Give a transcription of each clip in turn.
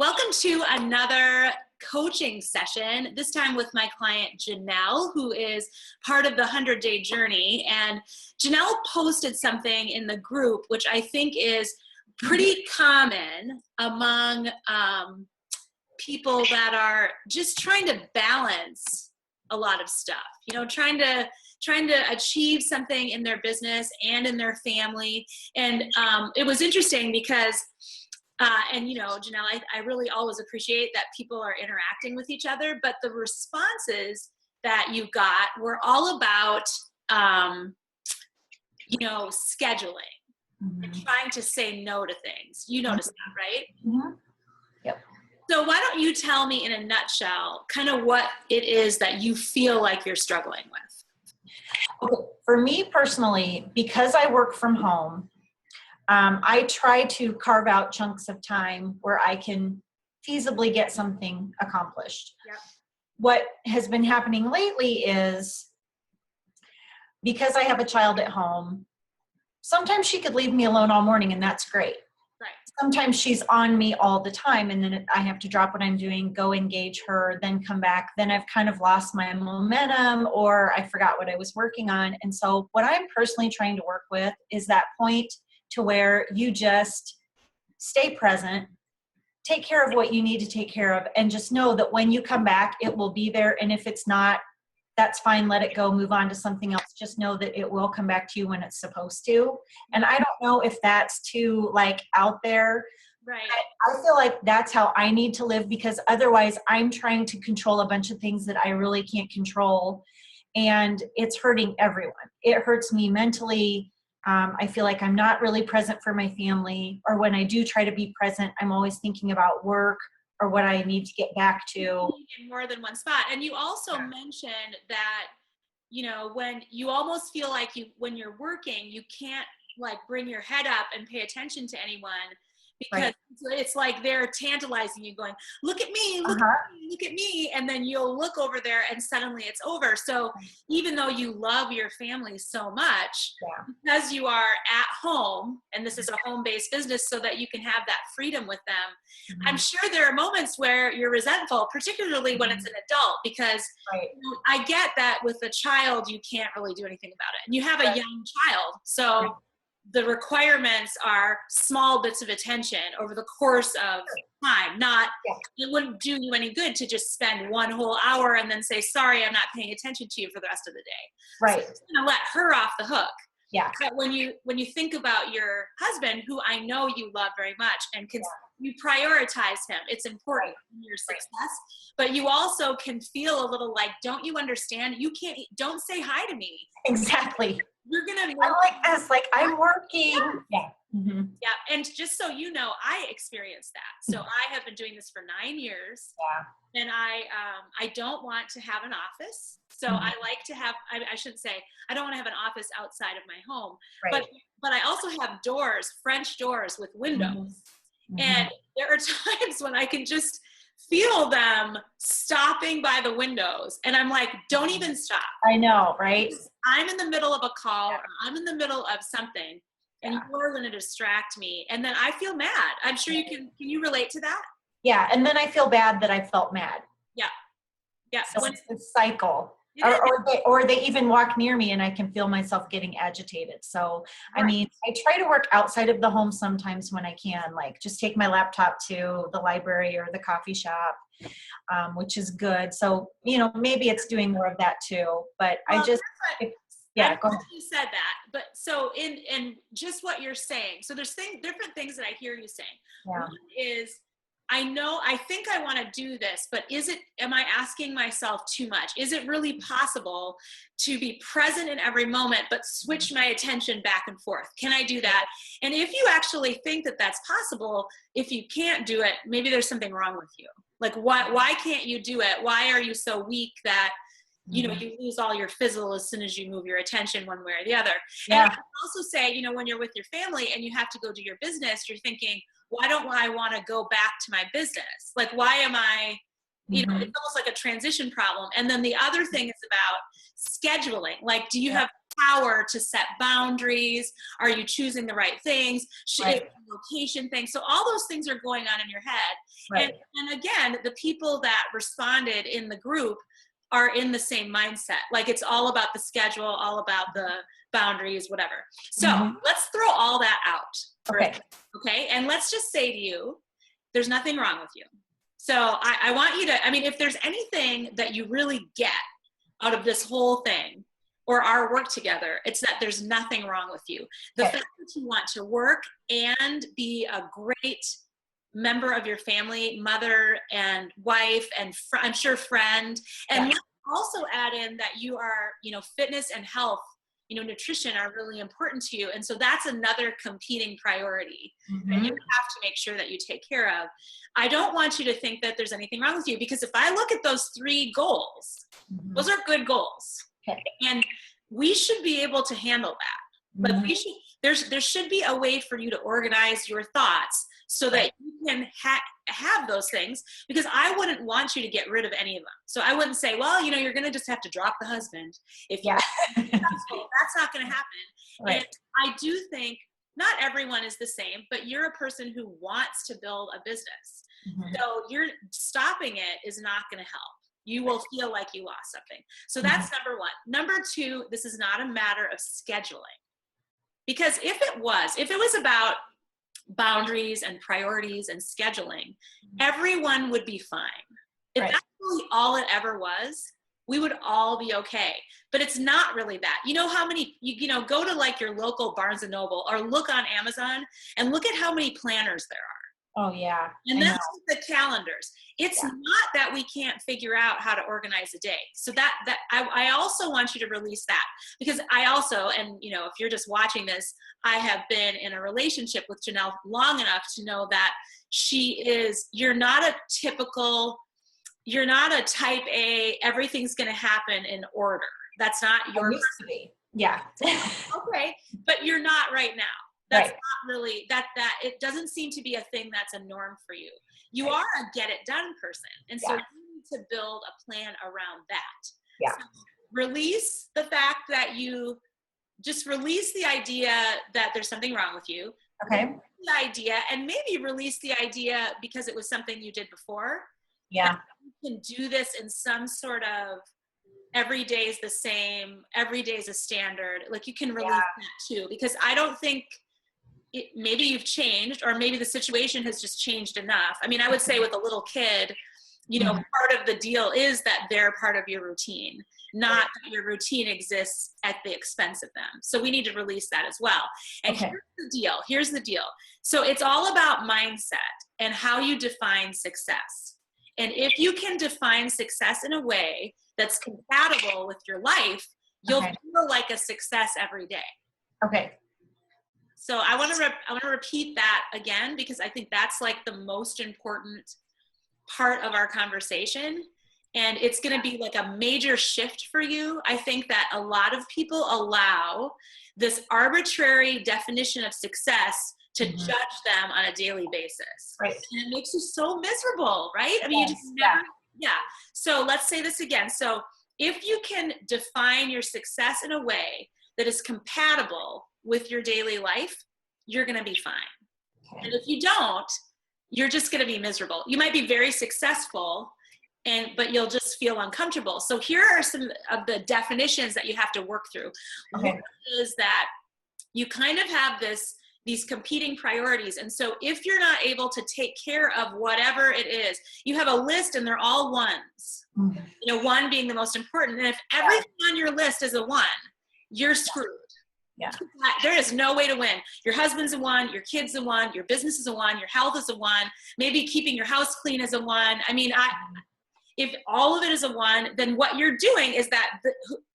Welcome to another coaching session, this time with my client Janelle, who is part of the 100-day journey. And Janelle posted something in the group, which I think is pretty common among people that are just trying to balance a lot of stuff, you know, trying to achieve something in their business and in their family. And it was interesting because and you know, Janelle, I really always appreciate that people are interacting with each other, but the responses that you got were all about, you know, scheduling and trying to say no to things. You noticed that, right? Mm-hmm. Yep. So why don't you tell me in a nutshell, kind of what it is that you feel like you're struggling with? Okay. For me personally, because I work from home, I try to carve out chunks of time where I can feasibly get something accomplished. Yep. What has been happening lately is because I have a child at home, sometimes she could leave me alone all morning and that's great. Right. Sometimes she's on me all the time and then I have to drop what I'm doing, go engage her, then come back. Then I've kind of lost my momentum or I forgot what I was working on. And so what I'm personally trying to work with is that point to where you just stay present, take care of what you need to take care of, and just know that when you come back, it will be there. And if it's not, that's fine. Let it go, move on to something else. Just know that it will come back to you when it's supposed to. And I don't know if that's too like out there. Right. I feel like that's how I need to live, because otherwise I'm trying to control a bunch of things that I really can't control. And it's hurting everyone. It hurts me mentally. I feel like I'm not really present for my family, or when I do try to be present, I'm always thinking about work or what I need to get back to. In more than one spot. And you also mentioned that, you know, when you almost feel like when you're working, you can't like bring your head up and pay attention to anyone, because Right. it's like they're tantalizing you going, look at me, look at me, look at me. And then you'll look over there and suddenly it's over. So even though you love your family so much, because you are at home, and this is a home-based business so that you can have that freedom with them, I'm sure there are moments where you're resentful, particularly when it's an adult, because you know, I get that with a child, you can't really do anything about it. And you have a young child. So the requirements are small bits of attention over the course of time. It wouldn't do you any good to just spend one whole hour and then say, sorry, I'm not paying attention to you for the rest of the day. Right. So it's going to let her off the hook. Yeah. But when you think about your husband, who I know you love very much, and you prioritize him, it's important in your success, but you also can feel a little like, don't you understand? Don't say hi to me. Exactly. You're going to I'm like this, like I'm working. Yeah. Mm-hmm. Yeah. And just so you know, I experienced that. So I have been doing this for 9 years. Yeah. And I don't want to have an office. So I like to have, I shouldn't say, I don't want to have an office outside of my home, but I also have doors, French doors with windows. And there are times when I can just feel them stopping by the windows. And I'm like, don't even stop. I know, right? I'm in the middle of a call, or I'm in the middle of something, and you're going to distract me. And then I feel mad. I'm sure can you relate to that? Yeah. And then I feel bad that I felt mad. Yeah. Yeah. So it's a cycle. Or they even walk near me and I can feel myself getting agitated. So, I mean, I try to work outside of the home sometimes when I can, like just take my laptop to the library or the coffee shop, which is good. So, you know, maybe it's doing more of that too, but go ahead. You said that, but so in just what you're saying, so there's different things that I hear you saying. Yeah. One is, I think I want to do this, but am I asking myself too much? Is it really possible to be present in every moment, but switch my attention back and forth? Can I do that? And if you actually think that that's possible, if you can't do it, maybe there's something wrong with you. Like, why can't you do it? Why are you so weak that, you know, you lose all your fizzle as soon as you move your attention one way or the other? Yeah. And I can also say, you know, when you're with your family and you have to go do your business, you're thinking, why don't I want to go back to my business? Like, why am I, you know, it's almost like a transition problem. And then the other thing is about scheduling. Like, do you have power to set boundaries? Are you choosing the right things? Right. Location things. So all those things are going on in your head. Right. And again, the people that responded in the group are in the same mindset. Like it's all about the schedule, all about the boundaries, whatever. So let's throw all that out. Okay. And let's just say to you, there's nothing wrong with you. So I want you to, I mean, if there's anything that you really get out of this whole thing or our work together, it's that there's nothing wrong with you. The fact that you want to work and be a great member of your family, mother and wife, and I'm sure friend, and let's also add in that you are, you know, fitness and health, you know, nutrition are really important to you. And so that's another competing priority that you have to make sure that you take care of. I don't want you to think that there's anything wrong with you, because if I look at those 3 goals, those are good goals. And we should be able to handle that. But we should, there should be a way for you to organize your thoughts so that you can have those things, because I wouldn't want you to get rid of any of them. So I wouldn't say, well, you know, you're going to just have to drop the husband. If you that's not going to happen. And I do think not everyone is the same, but you're a person who wants to build a business. So you're stopping it is not going to help. You will feel like you lost something. So that's number 1. Number 2, this is not a matter of scheduling. Because if it was about boundaries and priorities and scheduling, everyone would be fine. If that's really all it ever was, we would all be okay. But it's not really that. You know how many, you know, go to like your local Barnes and Noble or look on Amazon and look at how many planners there are. Oh yeah. And that's the calendars. It's not that we can't figure out how to organize a day. So I also want you to release that, because I also, and you know, if you're just watching this, I have been in a relationship with Janelle long enough to know that you're not a type A, everything's going to happen in order. That's not your used to be. Yeah. Okay. But you're not right now. That's not really, that it doesn't seem to be a thing that's a norm for you. You are a get it done person. And so you need to build a plan around that. Yeah. So release the fact that release the idea that there's something wrong with you. Okay. The idea, and maybe release the idea because it was something you did before. Yeah. You can do this in some sort of every day is the same, every day is a standard. Like you can release that too, because I don't think maybe you've changed, or maybe the situation has just changed enough. I mean, I would say with a little kid, you know, part of the deal is that they're part of your routine, not that your routine exists at the expense of them. So we need to release that as well. And here's the deal. So it's all about mindset and how you define success. And if you can define success in a way that's compatible with your life, you'll feel like a success every day. Okay. So I want to repeat that again, because I think that's like the most important part of our conversation. And it's going to be like a major shift for you. I think that a lot of people allow this arbitrary definition of success to judge them on a daily basis. Right. And it makes you so miserable, right? I mean, you just never, So let's say this again. So if you can define your success in a way that is compatible with your daily life, you're going to be fine. Okay. And if you don't, you're just going to be miserable. You might be very successful, but you'll just feel uncomfortable. So here are some of the definitions that you have to work through. Okay. One is that you kind of have these competing priorities. And so if you're not able to take care of whatever it is, you have a list and they're all ones. You know, 1 being the most important. And if everything on your list is a 1, you're screwed. Yeah. There is no way to win. Your husband's a 1, your kid's a 1, your business is a 1, your health is a 1, maybe keeping your house clean is a 1. I mean, if all of it is a 1, then what you're doing is that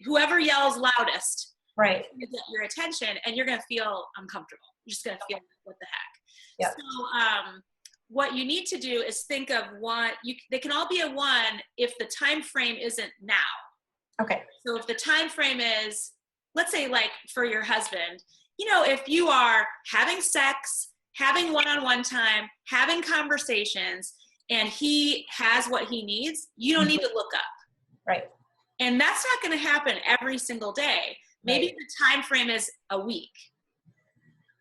whoever yells loudest is going to get your attention, and you're going to feel uncomfortable. You're just going to feel what the heck. Yep. So what you need to do is think of 1. They can all be a 1 if the time frame isn't now. Okay. So if the time frame is, let's say like for your husband, you know, if you are having sex, having one-on-one time, having conversations, and he has what he needs, you don't need to look up. Right. And that's not going to happen every single day. Maybe the time frame is a week.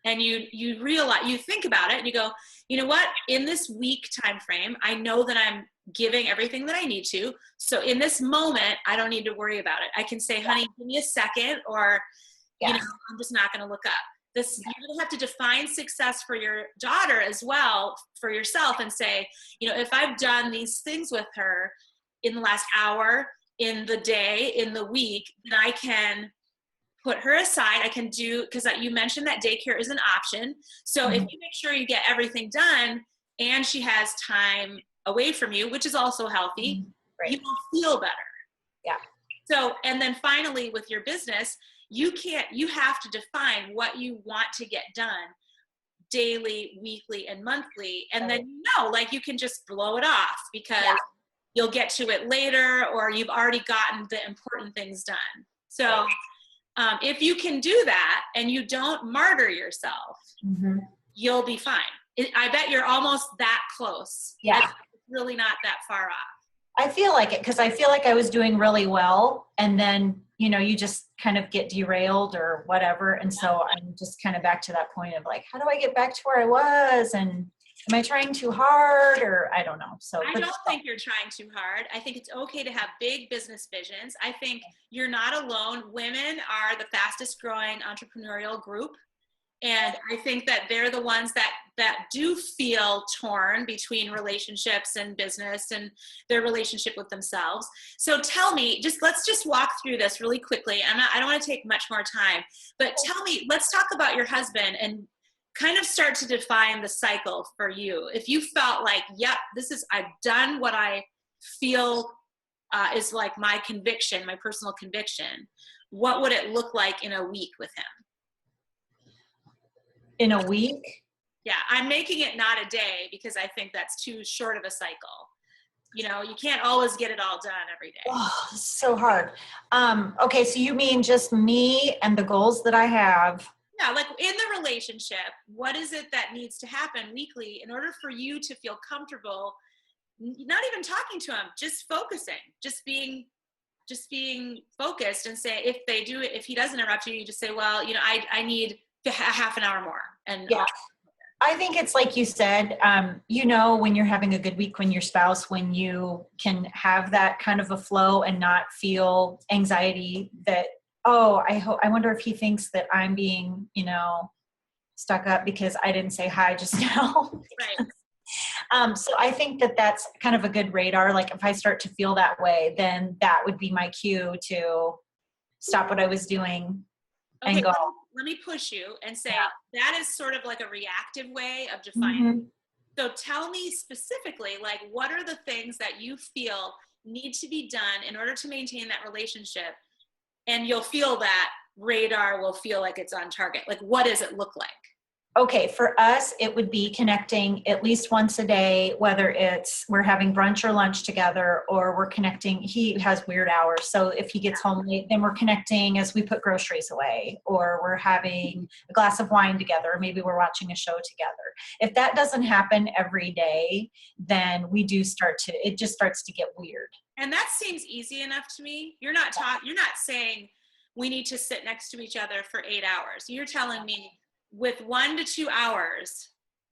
And you realize, you think about it and you go, you know what, in this week time frame, I know that I'm giving everything that I need to. So in this moment, I don't need to worry about it. I can say, honey, give me a second, or, you know, I'm just not going to look up. This, you're going to have to define success for your daughter as well, for yourself, and say, you know, if I've done these things with her in the last hour, in the day, in the week, then I can put her aside. I can do, because you mentioned that daycare is an option. So if you make sure you get everything done and she has time away from you, which is also healthy, you will feel better. Yeah. So, and then finally with your business, you have to define what you want to get done daily, weekly, and monthly. And then, you know, like you can just blow it off because you'll get to it later, or you've already gotten the important things done. So if you can do that and you don't martyr yourself, you'll be fine. I bet you're almost that close. Yeah. It's really not that far off. I feel like it, because I feel like I was doing really well, and then, you know, you just kind of get derailed or whatever. And so I'm just kind of back to that point of like, how do I get back to where I was? And am I trying too hard, or I don't know. So I don't think you're trying too hard. I think it's okay to have big business visions. I think you're not alone. Women are the fastest growing entrepreneurial group. And I think that they're the ones that do feel torn between relationships and business and their relationship with themselves. So tell me, let's just walk through this really quickly. I don't want to take much more time, but tell me, let's talk about your husband and kind of start to define the cycle for you. If you felt like, yep, I've done what I feel is like my conviction, my personal conviction, what would it look like in a week with him? In a week? Yeah, I'm making it not a day because I think that's too short of a cycle. You know, you can't always get it all done every day. Oh, it's so hard. Okay, so you mean just me and the goals that I have? Yeah, like in the relationship, what is it that needs to happen weekly in order for you to feel comfortable, not even talking to him, just focusing, just being focused, and say, if he does interrupt you, you just say, well, you know, I need a half an hour more. And I think it's like you said, you know, when you're having a good week, when your spouse, when you can have that kind of a flow and not feel anxiety that, oh, I wonder if he thinks that I'm being, you know, stuck up because I didn't say hi just now. Right. So I think that that's kind of a good radar. Like if I start to feel that way, then that would be my cue to stop what I was doing and go. Let me push you and say that is sort of like a reactive way of defining. So tell me specifically, like, what are the things that you feel need to be done in order to maintain that relationship? And you'll feel that radar will feel like it's on target. Like, what does it look like? Okay, for us, it would be connecting at least once a day, whether it's we're having brunch or lunch together, or we're connecting. He has weird hours. So if he gets home late, then we're connecting as we put groceries away, or we're having a glass of wine together, or maybe we're watching a show together. If that doesn't happen every day, then it just starts to get weird. And that seems easy enough to me. You're not saying we need to sit next to each other for 8 hours. You're telling me with 1 to 2 hours,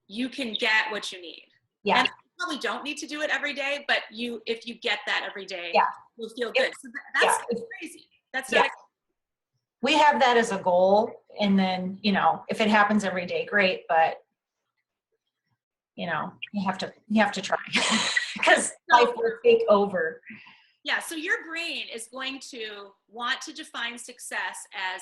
you can get what you need. Yeah. And you probably don't need to do it every day, but if you get that every day, you'll feel good. So that's crazy. That's not we have that as a goal. And then, you know, if it happens every day, great. But, you know, you have to try because life will take over. Yeah. So your brain is going to want to define success as,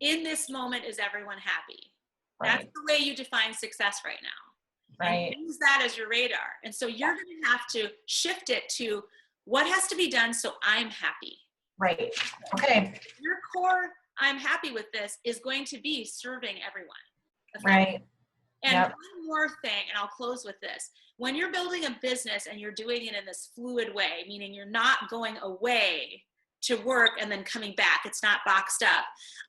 in this moment, is everyone happy? Right. That's the way you define success right now. Right. And use that as your radar. And so you're going to have to shift it to what has to be done so I'm happy. Right. Okay. Your core, I'm happy with this, is going to be serving everyone. Right. And one more thing, and I'll close with this. When you're building a business and you're doing it in this fluid way, meaning you're not going away to work and then coming back, it's not boxed up,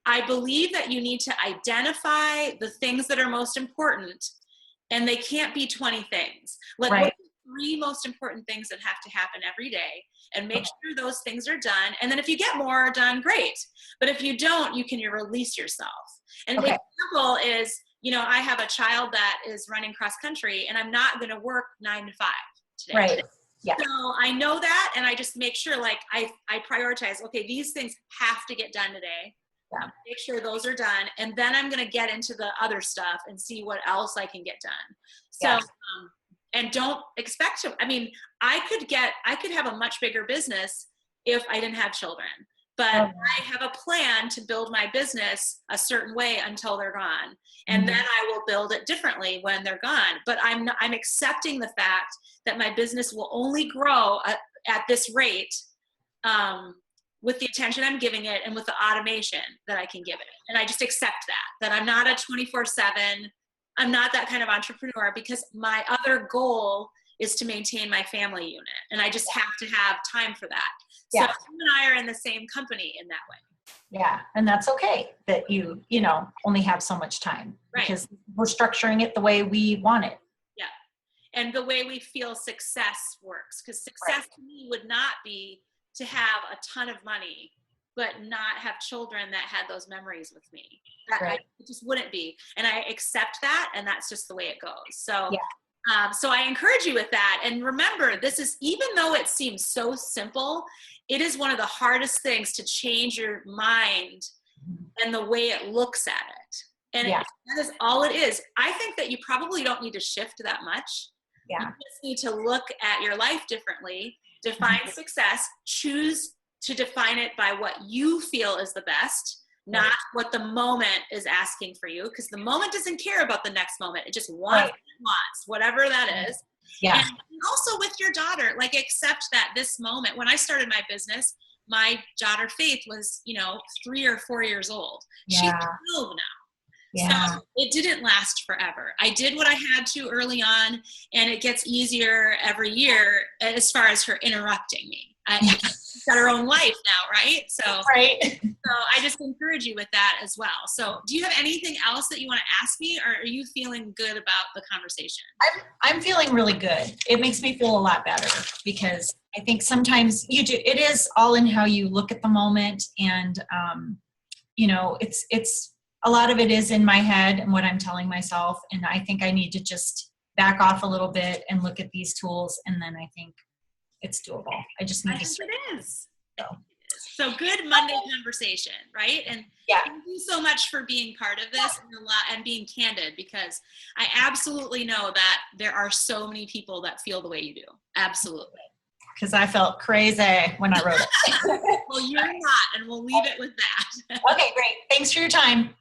I believe that you need to identify the things that are most important, and they can't be 20 things. Like, what are 3 most important things that have to happen every day, and make sure those things are done. And then if you get more done, great. But if you don't, you can release yourself. And the example is, you know, I have a child that is running cross country, and I'm not going to work 9 to 5 today. Right. Yeah. So I know that, and I just make sure, like, I prioritize, okay, these things have to get done today. Yeah. Make sure those are done. And then I'm going to get into the other stuff and see what else I can get done. So, and don't expect to, I mean, I could have a much bigger business if I didn't have children, but I have a plan to build my business a certain way until they're gone. And then I will build it differently when they're gone. But I'm accepting the fact that my business will only grow at this rate, with the attention I'm giving it and with the automation that I can give it. And I just accept that I'm not a 24/7, I'm not that kind of entrepreneur, because my other goal is to maintain my family unit. And I just have to have time for that. So you and I are in the same company in that way. Yeah. And that's okay that you know, only have so much time, because we're structuring it the way we want it. Yeah. And the way we feel success works, because success to me would not be to have a ton of money, but not have children that had those memories with me. It just wouldn't be. And I accept that, and that's just the way it goes. So, so I encourage you with that. And remember, this is, even though it seems so simple, it is one of the hardest things to change your mind and the way it looks at it. And that is all it is. I think that you probably don't need to shift that much. Yeah. You just need to look at your life differently, define success, choose to define it by what you feel is the best, not what the moment is asking for you, because the moment doesn't care about the next moment. It just wants what it wants, whatever that is. Yeah. And also with your daughter, like, accept that this moment, when I started my business, my daughter Faith was, 3 or 4 years old. She's 12 now. Yeah. So it didn't last forever. I did what I had to early on, and it gets easier every year as far as her interrupting me. She's got her own life now, right? So I just encourage you with that as well. So do you have anything else that you want to ask me, or are you feeling good about the conversation? I'm feeling really good. It makes me feel a lot better, because I think sometimes it is all in how you look at the moment. And, it's a lot of it is in my head and what I'm telling myself. And I think I need to just back off a little bit and look at these tools. And then I think it's doable. I just need to. It is. So good Monday conversation, right? And thank you so much for being part of this and being candid, because I absolutely know that there are so many people that feel the way you do. Absolutely. Because I felt crazy when I wrote it. Well, you're not, and we'll leave it with that. Okay, great. Thanks for your time.